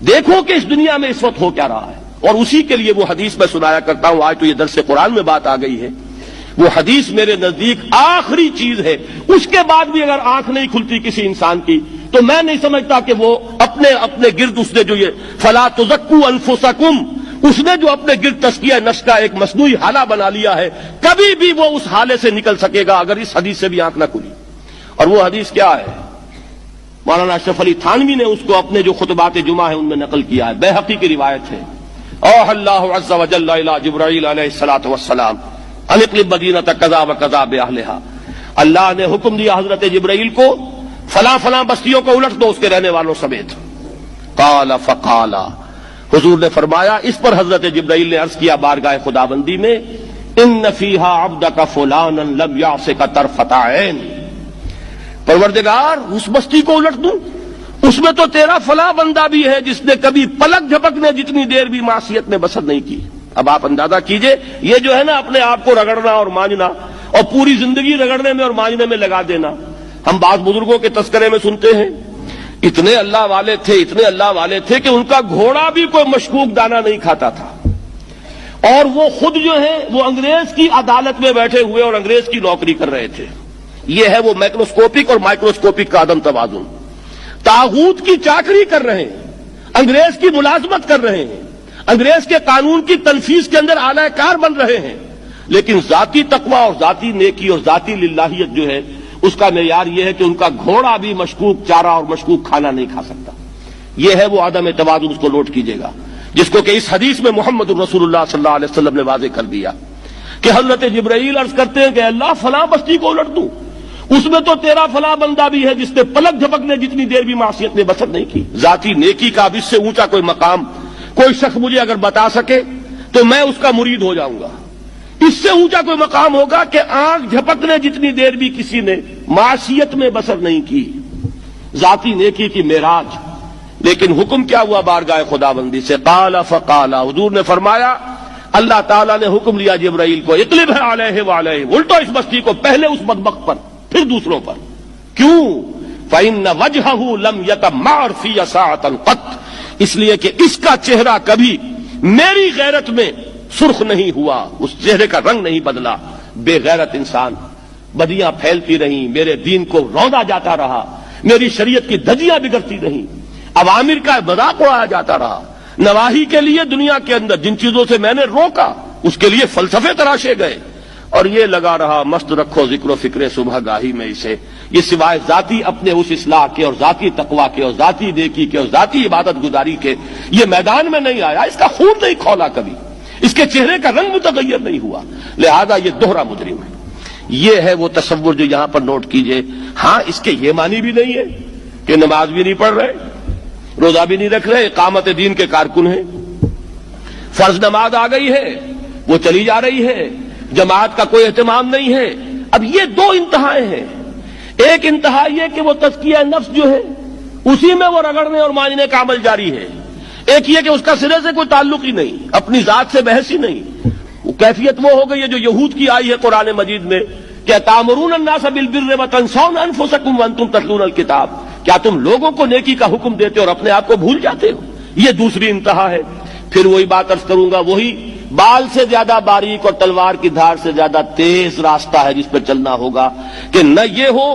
دیکھو کہ اس دنیا میں اس وقت ہو کیا رہا ہے. اور اسی کے لیے وہ حدیث میں سنایا کرتا ہوں. آج تو یہ درس قرآن میں بات آ گئی ہے. وہ حدیث میرے نزدیک آخری چیز ہے. اس کے بعد بھی اگر آنکھ نہیں کھلتی کسی انسان کی تو میں نہیں سمجھتا کہ وہ اپنے گرد اس نے جو یہ فلا تزکوا انفسکم، اس نے جو اپنے گرد تزکیہ نفس کا ایک مصنوعی حالہ بنا لیا ہے، کبھی بھی وہ اس حالے سے نکل سکے گا اگر اس حدیث سے بھی آنکھ نہ کھلی. اور وہ حدیث کیا ہے؟ مولانا اشرف علی تھانوی نے اس کو اپنے جو خطبات جمعہ ہیں ان میں نقل کیا ہے. بیہقی کی روایت ہے. اوحى اللہ عز وجل الى جبرائیل علیہ الصلوۃ والسلام ان اقلب مدینۃ کذا وکذا باہلھا. اللہ نے حکم دیا حضرت جبرائیل کو فلاں فلاں بستیوں کو الٹ دو اس کے رہنے والوں سمیت. قال فقال، حضور نے فرمایا، اس پر حضرت جبرائیل نے عرض کیا بارگاہ خداوندی میں، ان فیھا عبدک فلانا لم یعصک طرفۃ عین. پروردگار اس بستی کو الٹ دوں، اس میں تو تیرا فلاں بندہ بھی ہے جس نے کبھی پلک جھپکنے جتنی دیر بھی معصیت میں بسر نہیں کی. اب آپ اندازہ کیجئے، یہ جو ہے نا اپنے آپ کو رگڑنا اور مانجنا اور پوری زندگی رگڑنے میں اور مانجنے میں لگا دینا. ہم بعض بزرگوں کے تذکرے میں سنتے ہیں اتنے اللہ والے تھے کہ ان کا گھوڑا بھی کوئی مشکوک دانہ نہیں کھاتا تھا، اور وہ خود جو ہے وہ انگریز کی عدالت میں بیٹھے ہوئے اور انگریز کی نوکری کر رہے تھے. یہ ہے وہ مائکروسکوپک اور مائکروسکوپک کا عدم توازن. طاغوت کی چاکری کر رہے ہیں، انگریز کی ملازمت کر رہے ہیں، انگریز کے قانون کی تنفیذ کے اندر اعلی کار بن رہے ہیں، لیکن ذاتی تقوی اور ذاتی نیکی اور ذاتی للہیت جو ہے اس کا معیار یہ ہے کہ ان کا گھوڑا بھی مشکوک چارہ اور مشکوک کھانا نہیں کھا سکتا. یہ ہے وہ عدم توازن. اس کو نوٹ کیجیے گا، جس کو کہ اس حدیث میں محمد رسول اللہ صلی اللہ علیہ وسلم نے واضح کر دیا کہ حضرت جبرائیل عرض کرتے ہیں کہ اللہ فلاں بستی کو الٹ دوں، اس میں تو تیرا فلاں بندہ بھی ہے جس نے پلک جھپکنے جتنی دیر بھی معصیت میں بسر نہیں کی. ذاتی نیکی کا اب اس سے اونچا کوئی مقام کوئی شخص مجھے اگر بتا سکے تو میں اس کا مرید ہو جاؤں گا. اس سے اونچا کوئی مقام ہوگا کہ آنکھ جھپکنے جتنی دیر بھی کسی نے معصیت میں بسر نہیں کی. ذاتی نیکی کی معراج. لیکن حکم کیا ہوا بارگاہ خداوندی سے؟ قال فقال، حضور نے فرمایا، اللہ تعالیٰ نے حکم لیا جبرائیل کو، اقلب علیہ وعلیہ، الٹو اس بستی کو، پہلے اس بدبخت پر پھر دوسروں پر. کیوں؟ فإن وجہہ لم یتمعر فی ساعۃ قط، اس لیے کہ اس کا چہرہ کبھی میری غیرت میں سرخ نہیں ہوا، اس چہرے کا رنگ نہیں بدلا. بے غیرت انسان، بدیاں پھیلتی رہیں، میرے دین کو روندا جاتا رہا، میری شریعت کی دھجیاں بگڑتی رہیں، عوامر کا مذاق اڑایا جاتا رہا. نواہی کے لیے دنیا کے اندر جن چیزوں سے میں نے روکا اس کے لیے فلسفے تراشے گئے، اور یہ لگا رہا مست رکھو ذکر و فکر صبح گاہی میں اسے. یہ سوائے ذاتی اپنے اس اصلاح کے اور ذاتی تقوی کے اور ذاتی نیکی کے اور ذاتی عبادت گزاری کے یہ میدان میں نہیں آیا. اس کا خون نہیں کھولا کبھی، اس کے چہرے کا رنگ متغیر نہیں ہوا، لہذا یہ دوہرا مجرم ہے. یہ ہے وہ تصور جو یہاں پر نوٹ کیجئے. ہاں، اس کے یہ معنی بھی نہیں ہے کہ نماز بھی نہیں پڑھ رہے، روزہ بھی نہیں رکھ رہے، اقامت دین کے کارکن ہیں، فرض نماز آ گئی ہے وہ چلی جا رہی ہے، جماعت کا کوئی اہتمام نہیں ہے. اب یہ دو انتہائیں ہیں. ایک انتہا یہ کہ وہ تزکیہ نفس جو ہے اسی میں وہ رگڑنے اور مانجنے کا عمل جاری ہے. ایک یہ کہ اس کا سرے سے کوئی تعلق ہی نہیں، اپنی ذات سے بحث ہی نہیں. وہ کیفیت وہ ہو گئی ہے جو یہود کی آئی ہے قرآن مجید میں کہ تامرون الناس بالبر وتنسون انفسکم وانتم تتلون الکتاب، کیا تم لوگوں کو نیکی کا حکم دیتے اور اپنے آپ کو بھول جاتے ہو؟ یہ دوسری انتہا ہے. پھر وہی بات عرض کروں گا، وہی بال سے زیادہ باریک اور تلوار کی دھار سے زیادہ تیز راستہ ہے جس پہ چلنا ہوگا کہ نہ یہ ہو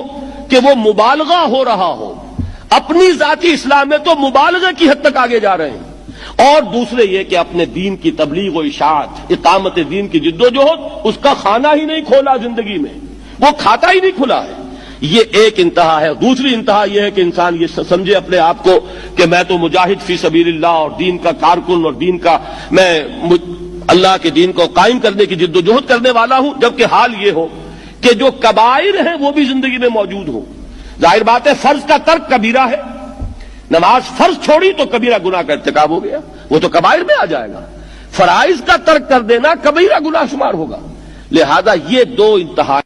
کہ وہ مبالغہ ہو رہا ہو، اپنی ذاتی اصلاح میں تو مبالغہ کی حد تک آگے جا رہے ہیں، اور دوسرے یہ کہ اپنے دین کی تبلیغ و اشاعت، اقامت دین کی جدوجہد اس کا کھانا ہی نہیں کھولا، زندگی میں وہ کھاتا ہی نہیں کھلا ہے. یہ ایک انتہا ہے. دوسری انتہا یہ ہے کہ انسان یہ سمجھے اپنے آپ کو کہ میں تو مجاہد فی سبیل اللہ اور دین کا کارکن اور دین کا میں اللہ کے دین کو قائم کرنے کی جد و جہد کرنے والا ہوں، جبکہ حال یہ ہو کہ جو کبائر ہیں وہ بھی زندگی میں موجود ہوں. ظاہر بات ہے فرض کا ترک کبیرہ ہے، نماز فرض چھوڑی تو کبیرہ گناہ کا ارتکاب ہو گیا، وہ تو کبائر میں آ جائے گا. فرائض کا ترک کر دینا کبیرہ گناہ شمار ہوگا. لہذا یہ دو انتہا